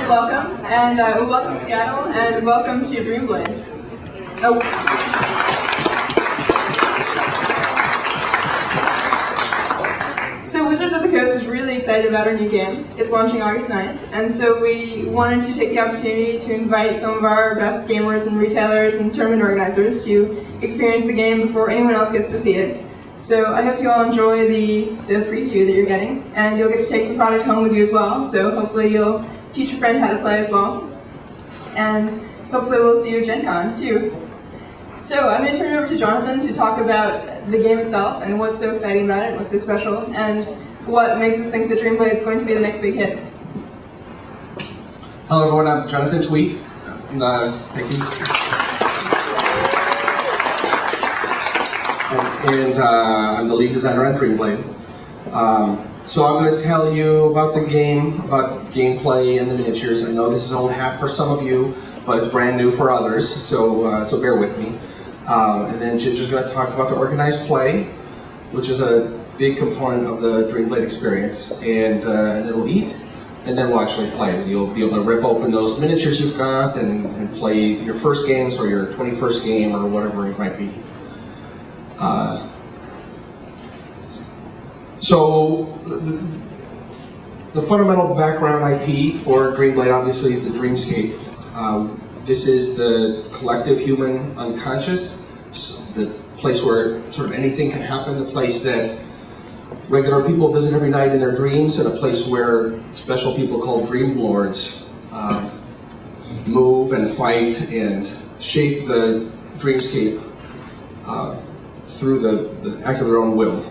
and welcome, and welcome to Seattle, and welcome to Dreamblade. Oh. So Wizards of the Coast is really excited about our new game. It's launching August 9th, and so we wanted to take the opportunity to invite some of our best gamers and retailers and tournament organizers to experience the game before anyone else gets to see it. So I hope you all enjoy the preview that you're getting, and you'll get to take some product home with you as well, so hopefully you'll teach a friend how to play as well. And hopefully we'll see you at Gen Con too. So I'm going to turn it over to Jonathan to talk about the game itself and what's so exciting about it, what's so special, and what makes us think that Dreamblade is going to be the next big hit. Hello everyone, I'm Jonathan Tweet. Thank you. And I'm the lead designer on Dreamblade. So I'm going to tell you about the game, about gameplay and the miniatures. I know this is only half for some of you, but it's brand new for others, so bear with me. And then Ginger's going to talk about the organized play, which is a big component of the Dreamblade experience. And then we'll eat, and then we'll actually play. You'll be able to rip open those miniatures you've got and play your first games or your 21st game or whatever it might be. So the fundamental background IP for Dreamblade obviously is the dreamscape. This is the collective human unconscious, the place where sort of anything can happen, the place that regular people visit every night in their dreams, and a place where special people called dream lords move and fight and shape the dreamscape through the act of their own will.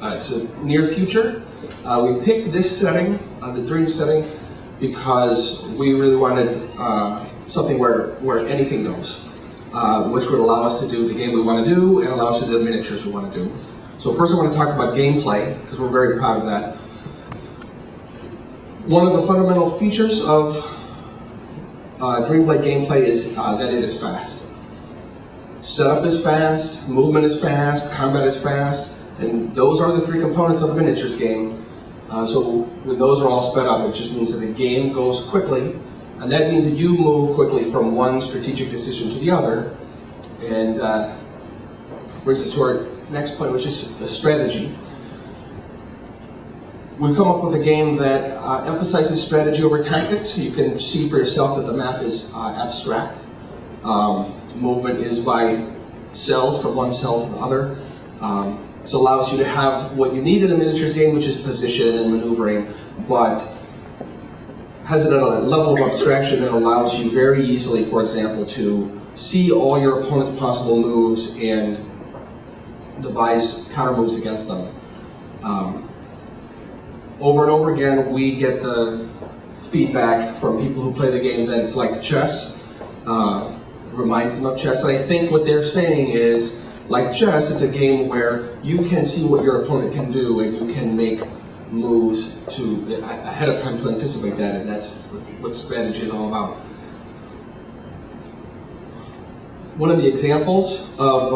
It's a near future. We picked this setting, the dream setting, because we really wanted something where anything goes, which would allow us to do the game we want to do and allow us to do the miniatures we want to do. So first I want to talk about gameplay, because we're very proud of that. One of the fundamental features of Dreamblade gameplay is that it is fast. Setup is fast, movement is fast, combat is fast, and those are the three components of a miniatures game. So when those are all sped up, it just means that the game goes quickly, and that means that you move quickly from one strategic decision to the other. And brings us to our next point, which is the strategy. We've come up with a game that emphasizes strategy over tactics. You can see for yourself that the map is abstract. Movement is by cells, from one cell to the other. This allows you to have what you need in a miniatures game, which is position and maneuvering, but has it at a level of abstraction that allows you very easily, for example, to see all your opponent's possible moves and devise counter moves against them. Over and over again, we get the feedback from people who play the game that it's like chess, reminds them of chess, and I think what they're saying is, like chess, it's a game where you can see what your opponent can do and you can make moves ahead of time to anticipate that, and that's what strategy is all about. One of the examples of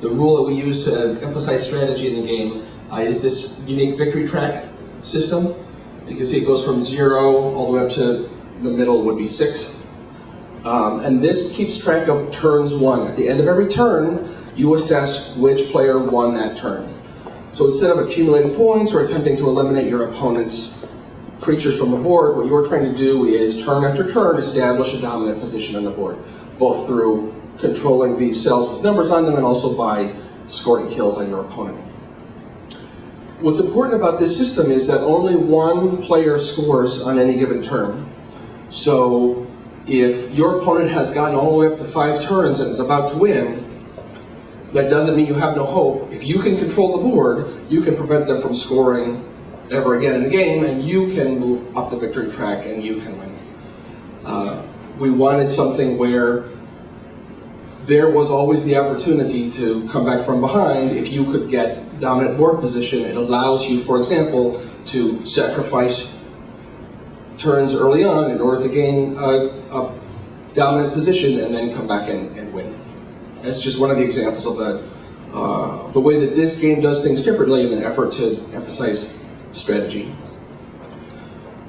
the rule that we use to emphasize strategy in the game is this unique victory track system. You can see it goes from 0 all the way up to the middle would be 6. And this keeps track of turns won. At the end of every turn, you assess which player won that turn. So instead of accumulating points or attempting to eliminate your opponent's creatures from the board, what you're trying to do is, turn after turn, establish a dominant position on the board, both through controlling these cells with numbers on them and also by scoring kills on your opponent. What's important about this system is that only one player scores on any given turn. So if your opponent has gotten all the way up to 5 turns and is about to win, that doesn't mean you have no hope. If you can control the board, you can prevent them from scoring ever again in the game, and you can move up the victory track and you can win. We wanted something where there was always the opportunity to come back from behind if you could get dominant board position. It allows you, for example, to sacrifice turns early on in order to gain a dominant position and then come back and win. That's just one of the examples of the way that this game does things differently in an effort to emphasize strategy.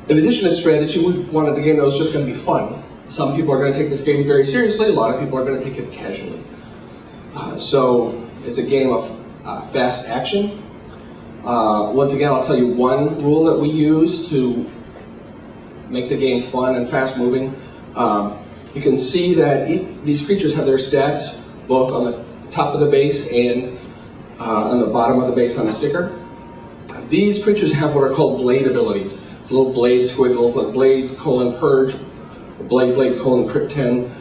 In addition to strategy, we wanted the game that was just going to be fun. Some people are going to take this game very seriously, a lot of people are going to take it casually. So it's a game of fast action. Once again, I'll tell you one rule that we use to make the game fun and fast moving. You can see that these creatures have their stats both on the top of the base and on the bottom of the base on a sticker. These creatures have what are called blade abilities. It's little blade squiggles, like blade, purge, blade, crit 10.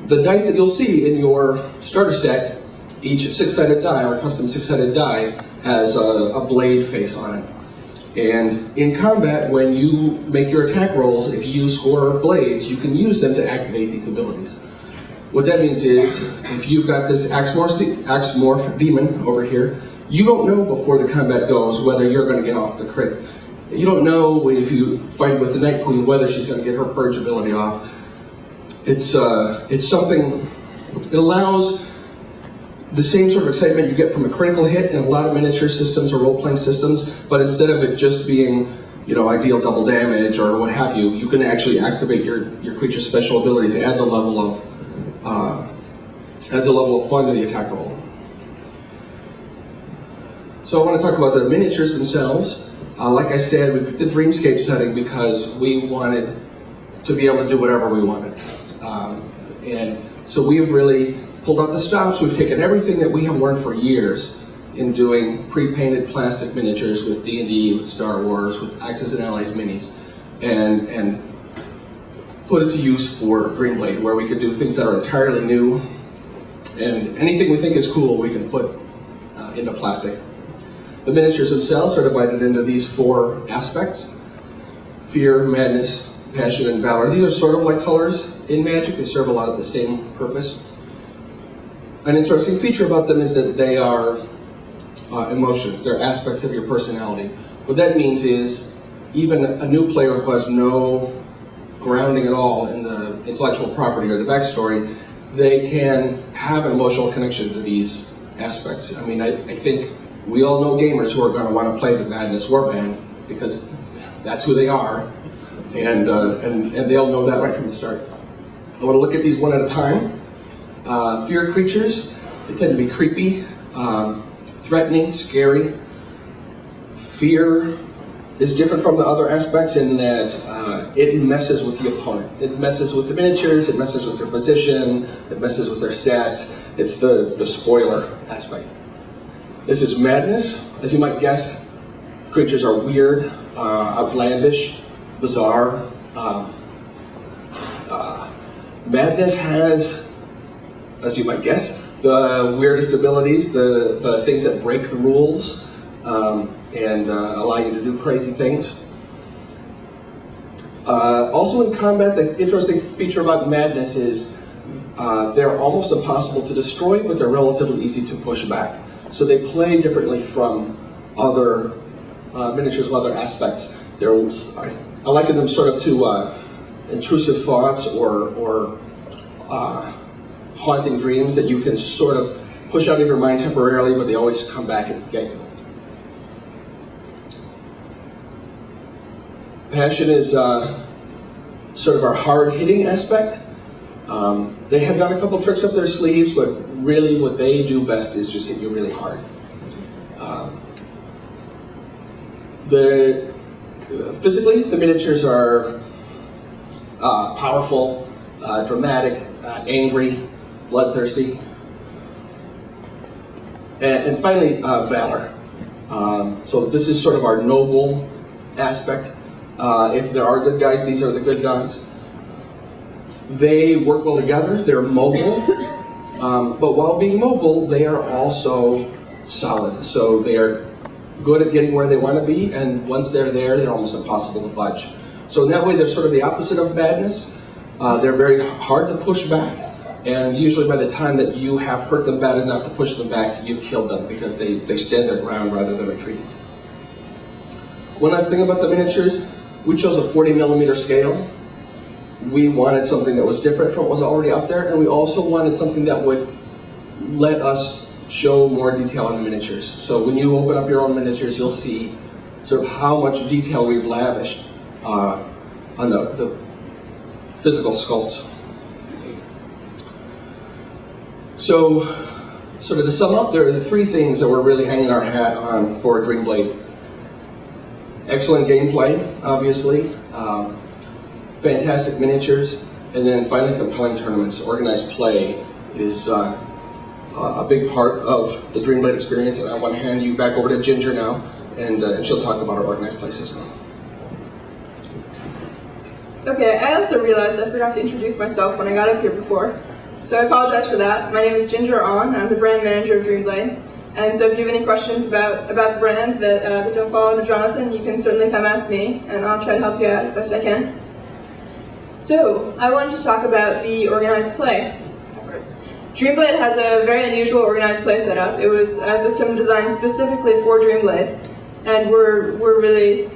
The dice that you'll see in your starter set, each 6-sided die, or custom 6-sided die, has a blade face on it. And in combat, when you make your attack rolls, if you score blades, you can use them to activate these abilities. What that means is, if you've got this Axmorph demon over here, you don't know before the combat goes whether you're going to get off the crit. You don't know if you fight with the Night Queen whether she's going to get her purge ability off. It's something, it allows the same sort of excitement you get from a critical hit in a lot of miniature systems or role-playing systems, but instead of it just being, ideal double damage or what have you, you can actually activate your creature's special abilities. It adds a level of fun to the attack roll. So I want to talk about the miniatures themselves. Like I said, we picked the Dreamscape setting because we wanted to be able to do whatever we wanted. And so we've really pulled out the stops. We've taken everything that we have learned for years in doing pre-painted plastic miniatures with D&D, with Star Wars, with Axis and Allies minis, and put it to use for Dreamblade, where we could do things that are entirely new, and anything we think is cool we can put into plastic. The miniatures themselves are divided into these 4 aspects: fear, madness, passion, and valor. These are sort of like colors in Magic. They serve a lot of the same purpose. An interesting feature about them is that they are emotions. They're aspects of your personality. What that means is, even a new player who has no grounding at all in the intellectual property or the backstory, they can have an emotional connection to these aspects. I mean, I think we all know gamers who are going to want to play the Madness Warband because that's who they are, and they'll know that right from the start. I want to look at these one at a time. Fear creatures, they tend to be creepy, threatening, scary. Fear is different from the other aspects in that it messes with the opponent. It messes with the miniatures, it messes with their position, it messes with their stats. It's the spoiler aspect. This is madness. As you might guess, creatures are weird, outlandish, bizarre. Madness has, as you might guess, the weirdest abilities, the things that break the rules and allow you to do crazy things. Also in combat, the interesting feature about madness is they're almost impossible to destroy, but they're relatively easy to push back. So they play differently from other miniatures with other aspects. I liken them sort of to intrusive thoughts or haunting dreams that you can sort of push out of your mind temporarily, but they always come back and get you. Passion is sort of our hard-hitting aspect. They have got a couple tricks up their sleeves, but really what they do best is just hit you really hard. Physically, the miniatures are powerful, dramatic, angry, bloodthirsty. And finally, valor. So this is sort of our noble aspect. If there are good guys, these are the good guys. They work well together, they're mobile, but while being mobile, they are also solid. So they're good at getting where they want to be, and once they're there, they're almost impossible to budge. So in that way, they're sort of the opposite of madness. They're very hard to push back, and usually by the time that you have hurt them bad enough to push them back, you've killed them because they stand their ground rather than retreat. One last thing about the miniatures, we chose a 40mm scale. We wanted something that was different from what was already up there, and we also wanted something that would let us show more detail on the miniatures. So when you open up your own miniatures, you'll see sort of how much detail we've lavished on the physical sculpts. So, sort of to sum up, there are the three things that we're really hanging our hat on for Dreamblade. Excellent gameplay, obviously, fantastic miniatures, and then finally compelling tournaments. Organized play is a big part of the Dreamblade experience, and I want to hand you back over to Ginger now, and she'll talk about our organized play system. Okay, I also realized I forgot to introduce myself when I got up here before, so I apologize for that. My name is Ginger On, I'm the brand manager of Dreamblade, and so if you have any questions about the brand that don't fall under Jonathan, you can certainly come ask me, and I'll try to help you out as best I can. So, I wanted to talk about the organized play efforts. Dreamblade has a very unusual organized play setup. It was a system designed specifically for Dreamblade, and we're really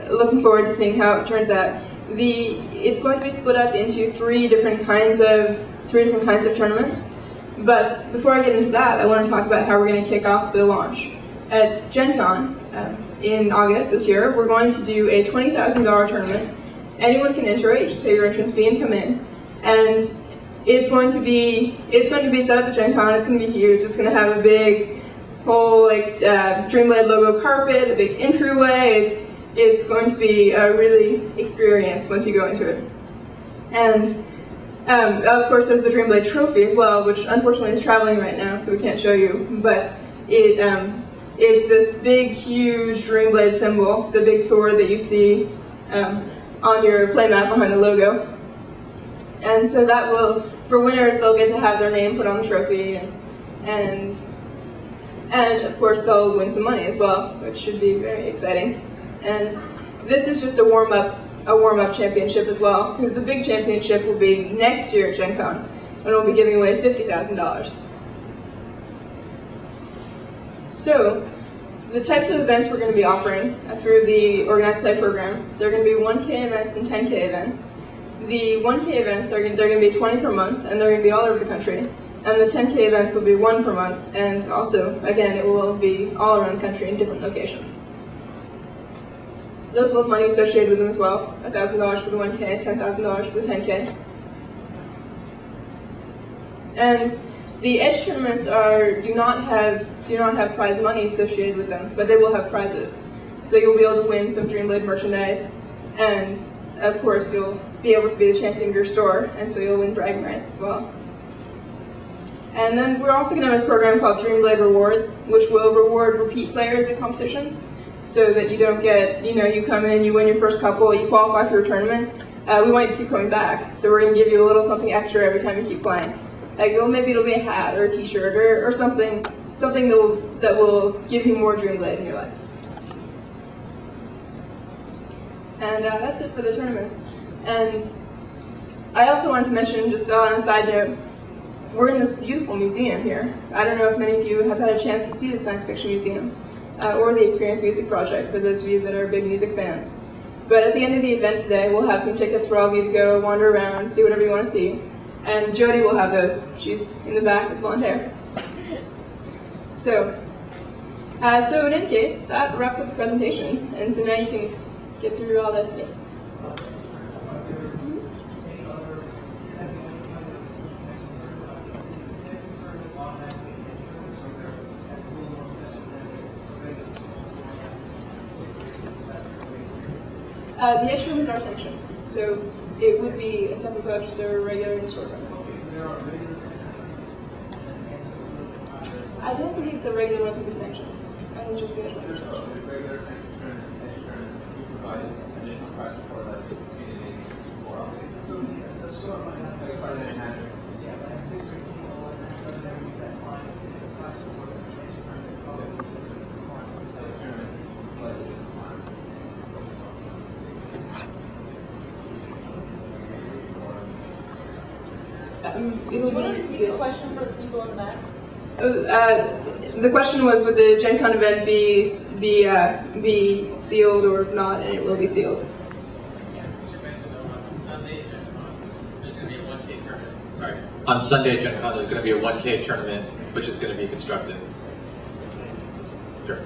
looking forward to seeing how it turns out. It's going to be split up into three different kinds of tournaments. But before I get into that, I want to talk about how we're going to kick off the launch. At Gen Con in August this year, we're going to do a $20,000 tournament. Anyone can enter it, you just pay your entrance fee and come in. And it's going to be set up at Gen Con. It's going to be huge. It's going to have a big whole Dreamblade logo carpet, a big entryway. It's going to be a really experience once you go into it. And of course, there's the Dreamblade trophy as well, which unfortunately is traveling right now, so we can't show you. But it's this big, huge Dreamblade symbol, the big sword that you see on your playmat behind the logo. And so that will, for winners, they'll get to have their name put on the trophy, and of course they'll win some money as well, which should be very exciting. And this is just a warm-up championship as well, because the big championship will be next year at Gen Con, and we'll be giving away $50,000. So, the types of events we're going to be offering through the Organized Play program, they're going to be 1K events and 10K events. The 1K events, they're going to be 20 per month, and they're going to be all over the country. And the 10K events will be 1 per month, and also, again, it will be all around the country in different locations. Those will have money associated with them as well, $1,000 for the 1K, $10,000 for the 10K. And the Edge tournaments do not have prize money associated with them, but they will have prizes. So you'll be able to win some Dreamblade merchandise, and of course you'll be able to be the champion of your store, and so you'll win bragging rights as well. And then we're also going to have a program called Dreamblade Rewards, which will reward repeat players at competitions, so that you don't get, you come in, you win your first couple, you qualify for a tournament. We want you to keep coming back, so we're going to give you a little something extra every time you keep playing. Like, well, maybe it'll be a hat or a t-shirt or something that will give you more Dreamblade in your life. And that's it for the tournaments. And I also wanted to mention, just on a side note, we're in this beautiful museum here. I don't know if many of you have had a chance to see the Science Fiction Museum, or the Experience Music Project, for those of you that are big music fans. But at the end of the event today, we'll have some tickets for all of you to go wander around, see whatever you want to see. And Jody will have those. She's in the back with blonde hair. So in any case, that wraps up the presentation. And so now you can get through all that things. The instruments are sanctioned, so it would be a separate purchase or a regular in-store rental. I don't believe the regular ones would be sanctioned. I think just the instruments are sanctioned. It'll be sealed. Question for the people in the back. The question was, would the Gen Con event be sealed or not, and it will be sealed. Yes. On Sunday, Gen Con, there's going to be a 1K tournament, which is going to be constructed. Sure.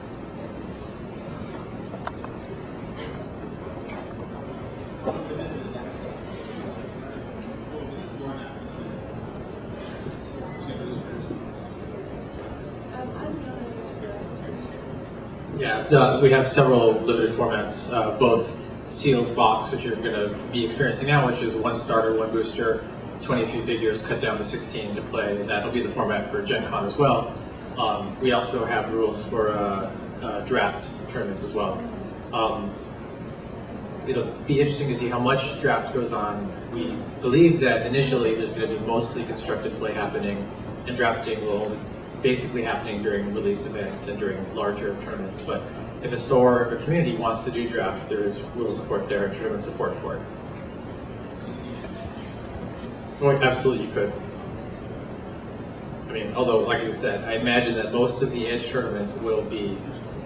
Yeah, we have several limited formats, both sealed box, which you're going to be experiencing now, which is 1 starter, 1 booster, 23 figures cut down to 16 to play. That'll be the format for Gen Con as well. We also have the rules for draft tournaments as well. It'll be interesting to see how much draft goes on. We believe that initially there's going to be mostly constructed play happening, and drafting will basically happening during release events and during larger tournaments. But if a store or community wants to do draft, there is rule support there and tournament support for it. Oh, absolutely, you could. I mean, although, like I said, I imagine that most of the Edge tournaments will be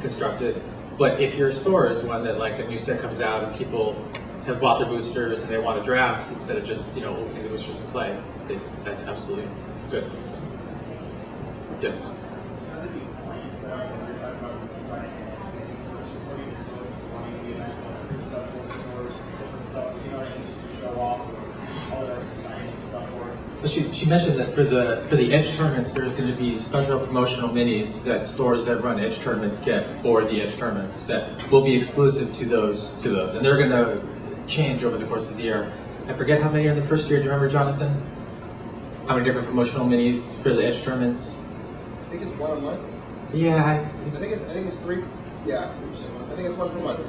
constructed. But if your store is one that, like, a new set comes out and people have bought their boosters and they want to draft instead of just, opening the boosters to play, that's absolutely good. Yes. She mentioned that for the Edge tournaments, there's going to be special promotional minis that stores that run Edge tournaments get for the Edge tournaments that will be exclusive to those, and they're going to change over the course of the year. I forget how many are in the first year. Do you remember, Jonathan? How many different promotional minis for the Edge tournaments? I think it's 1 a month. Yeah. I think it's 3. Yeah. I think it's 1 per month.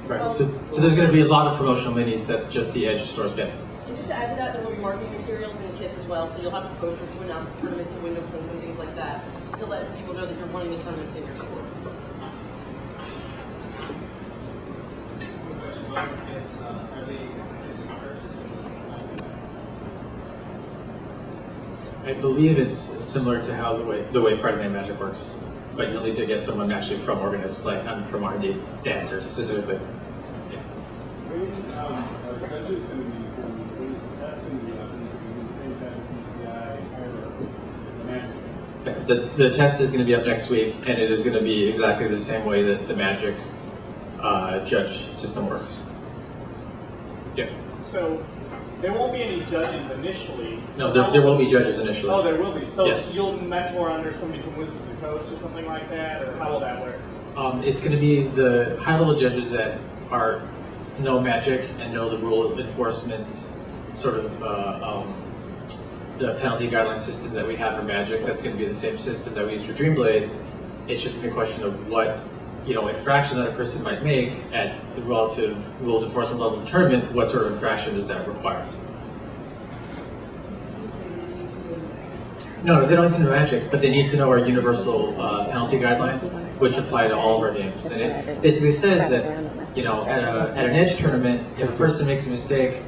Right. So there's going to be a lot of promotional minis that just the Edge stores get. And just to add to that, there will be marketing materials in the kits as well, so you'll have posters to announce tournaments and window pins and things like that to let people know that you're running the tournaments in your store. I believe it's similar to how the way Friday Night Magic works, but you'll need to get someone actually from Organized Play and from R&D to answer specifically. Yeah. The test is going to be up next week, and it is going to be exactly the same way that the Magic judge system works. Yeah. So there won't be any judges initially. No, there will be judges initially. Oh, there will be. So yes. You'll mentor under somebody from Wizards of the Coast or something like that, or how will that work? It's going to be the high-level judges that know Magic and know the rule of enforcement, sort of the penalty guideline system that we have for Magic. That's going to be the same system that we use for Dreamblade. It's just going to be a question of what infraction that a person might make at the relative rules enforcement level of the tournament. What sort of infraction does that require? No, they don't need to know Magic, but they need to know our universal penalty guidelines, which apply to all of our games. And it basically says that, at an Edge tournament, if a person makes a mistake,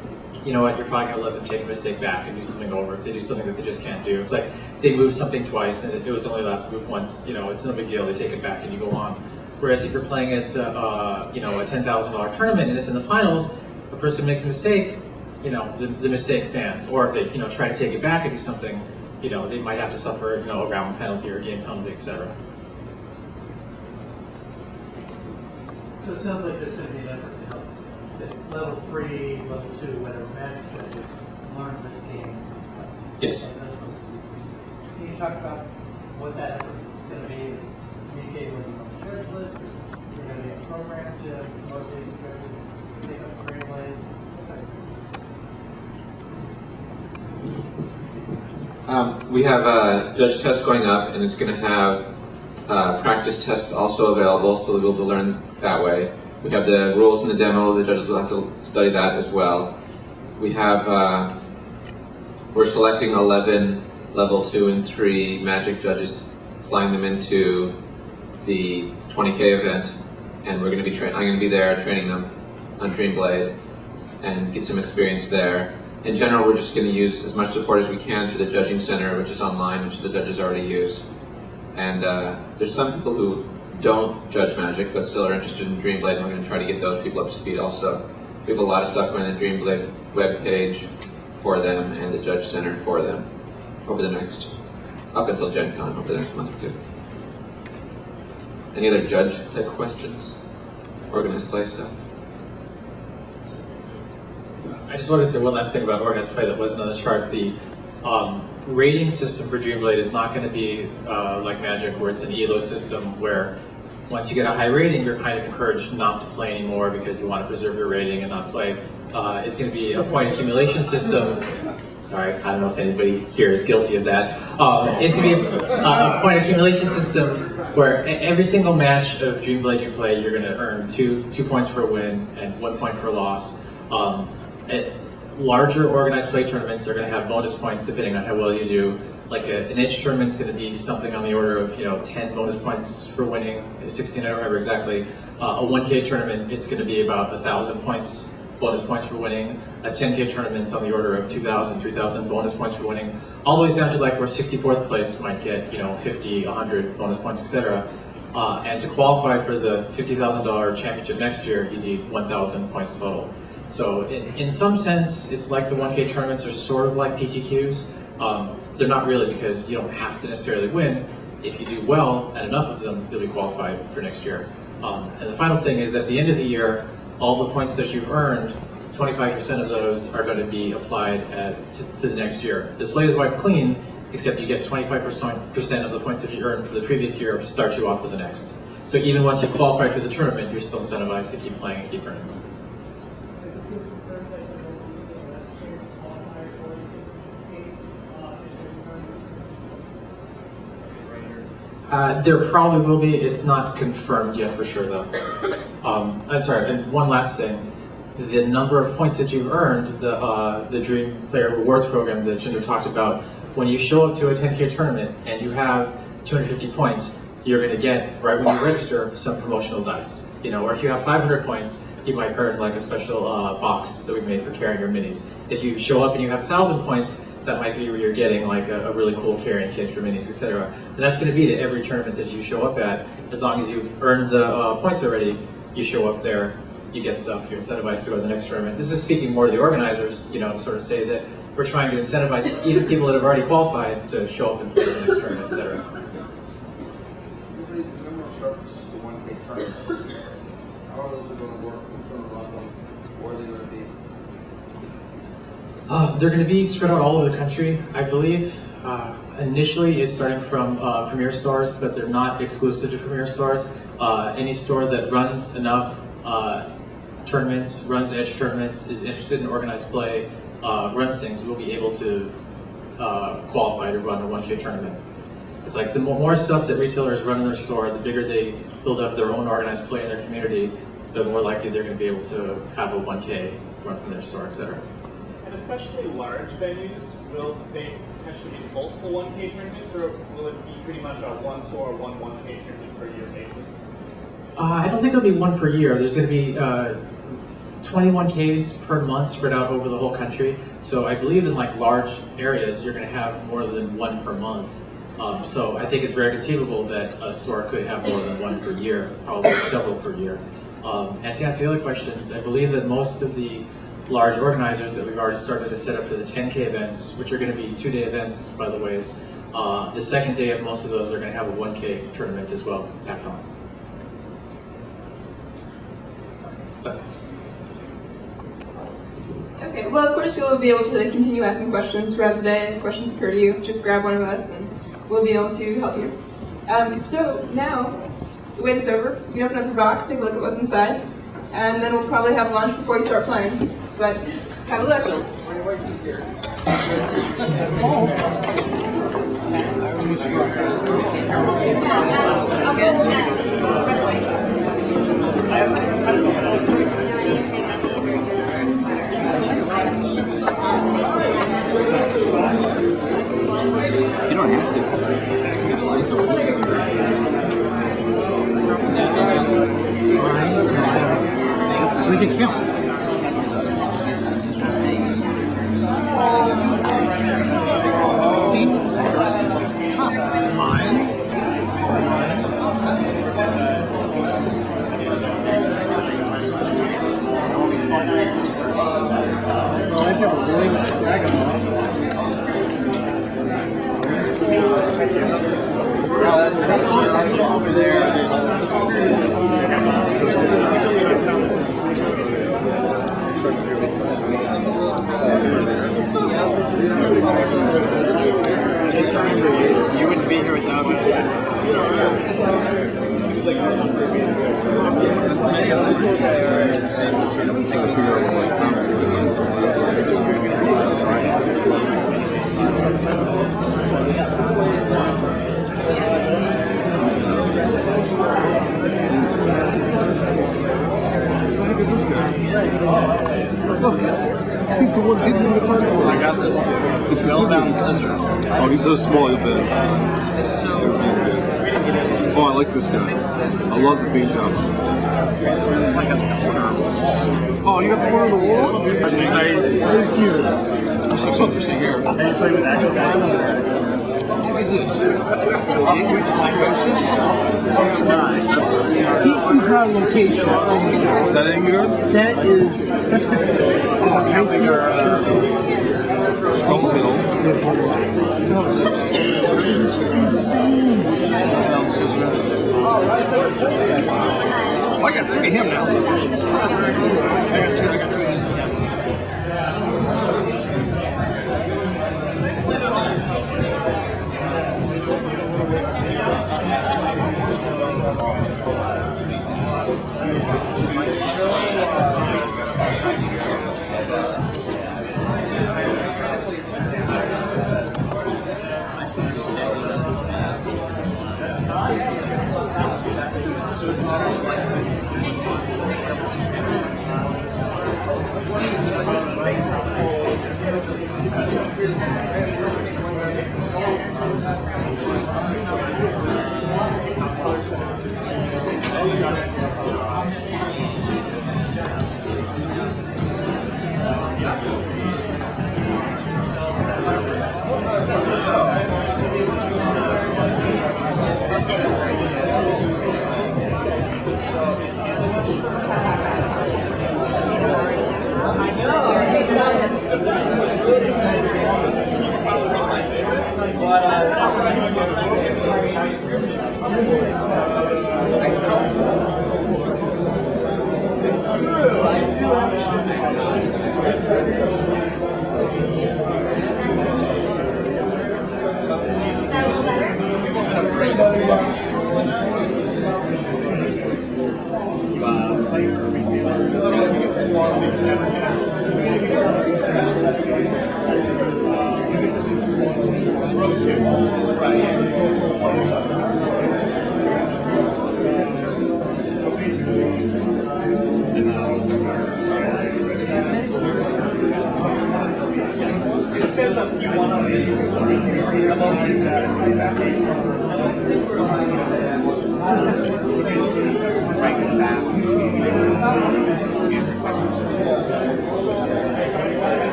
you know what, you're probably going to let them take a mistake back and do something over. If they do something that they just can't do. If like they move something twice and it was only allowed to move once, it's no big deal. They take it back and you go on. Whereas if you're playing at a $10,000 tournament and it's in the finals, if a person makes a mistake, the mistake stands. Or if they try to take it back and do something, they might have to suffer a round penalty or a game penalty, etc. So it sounds like there's going to be an effort to help the level 3, level 2, whatever Magic judges learn this game. Yes. Can you talk about what that effort is going to be? Is communicating with the judge list? Is there going to be a program to motivate the judges to take up Dreamblade? We have a judge test going up, and it's going to have practice tests also available, so they'll be able to learn that way. We have the rules in the demo. The judges will have to study that as well. We have, we're selecting 11 level 2 and 3 Magic judges, flying them into the 20K event, and we're going to be I'm going to be there training them on Dreamblade and get some experience there. In general, we're just going to use as much support as we can through the Judging Center, which is online, which the judges already use. And there's some people who don't judge Magic, but still are interested in Dreamblade, and we're going to try to get those people up to speed also. We have a lot of stuff going on the Dreamblade webpage for them and the Judge Center for them over the next, up until Gen Con, over the next month or two. Any other judge type questions? Organized play stuff? I just wanted to say one last thing about organized play that wasn't on the chart. The rating system for Dreamblade is not going to be like Magic, where it's an ELO system where once you get a high rating, you're kind of encouraged not to play anymore because you want to preserve your rating and not play. It's going to be a point accumulation system. Sorry, I don't know if anybody here is guilty of that. It's going to be a point accumulation system where every single match of Dreamblade you play, you're going to earn two points for a win and 1 point for a loss. Larger organized play tournaments are going to have bonus points depending on how well you do. Like an edge tournament is going to be something on the order of 10 bonus points for winning, 16, I don't remember exactly. A 1K tournament, it's going to be about 1,000 points, bonus points for winning. A 10K tournament is on the order of 2,000, 3,000 bonus points for winning. All the way down to like where 64th place might get 50, 100 bonus points, etc. And to qualify for the $50,000 championship next year, you need 1,000 points total. So in some sense, it's like the 1K tournaments are sort of like PTQs. They're not really, because you don't have to necessarily win. If you do well at enough of them, you'll be qualified for next year. And the final thing is, at the end of the year, all the points that you've earned, 25% of those are going to be applied to the next year. The slate is wiped clean, except you get 25% of the points that you earned for the previous year to start you off for the next. So even once you qualify for the tournament, you're still incentivized to keep playing and keep earning. There probably will be. It's not confirmed yet for sure, though. I'm sorry, and one last thing. The number of points that you've earned, the Dream Player Rewards program that Jinder talked about, when you show up to a 10K tournament and you have 250 points, you're going to get, right when you register, some promotional dice. Or if you have 500 points, you might earn like a special box that we made for carrying your minis. If you show up and you have 1,000 points, that might be where you're getting like a really cool carrying case for minis, etc. And that's going to be to every tournament that you show up at. As long as you've earned the points already, you show up there, you get stuff, you're incentivized to go to the next tournament. This is speaking more to the organizers, sort of say that we're trying to incentivize even people that have already qualified to show up and play the next tournament, etc. The number of references to 1K tournaments, how are those going to work? Who's going to run them? Where are they going to be? They're going to be spread out all over the country, I believe. Initially, it's starting from Premier stores, but they're not exclusive to Premier stores. Any store that runs enough tournaments, runs edge tournaments, is interested in organized play, runs things, will be able to qualify to run a 1K tournament. It's like the more stuff that retailers run in their store, the bigger they build up their own organized play in their community, the more likely they're going to be able to have a 1K run from their store, etc. And especially large venues, will they potentially be multiple 1K tournaments, or will it be pretty much a one store, one 1K tournament per year basis? I don't think it'll be one per year. There's going to be 21Ks per month spread out over the whole country. So I believe in like large areas, you're going to have more than one per month. So I think it's very conceivable that a store could have more than one per year, probably several per year. And to answer the other questions, I believe that most of the large organizers that we've already started to set up for the 10K events, which are going to be 2-day events, by the way, the second day of most of those are going to have a 1K tournament as well, tacked on. So. Okay, well, of course, you'll be able to continue asking questions throughout the day. As questions occur to you, just grab one of us and we'll be able to help you. So now, the wait is over. You open up your box, take a look at what's inside, and then we'll probably have lunch before you start playing. But have a look. You don't have to. We can count. Over there. You wouldn't be here without me. Is this guy? Look, he's the one hidden in the cardboard. I got this too. It's the Spellbound scissors. scissor. Oh, he's so small, he'll fit. Oh, I like this guy. I love the paint job on this guy. Oh, you got the corner of the wall? Nice. Thank you. This looks interesting here. And you play with actual guys. What is this? Liquid psychosis? Heat control location. Is that any good? That is. Skull Hill. What is this? It's insane. Spellbound scissors. I got three of him now. I got two.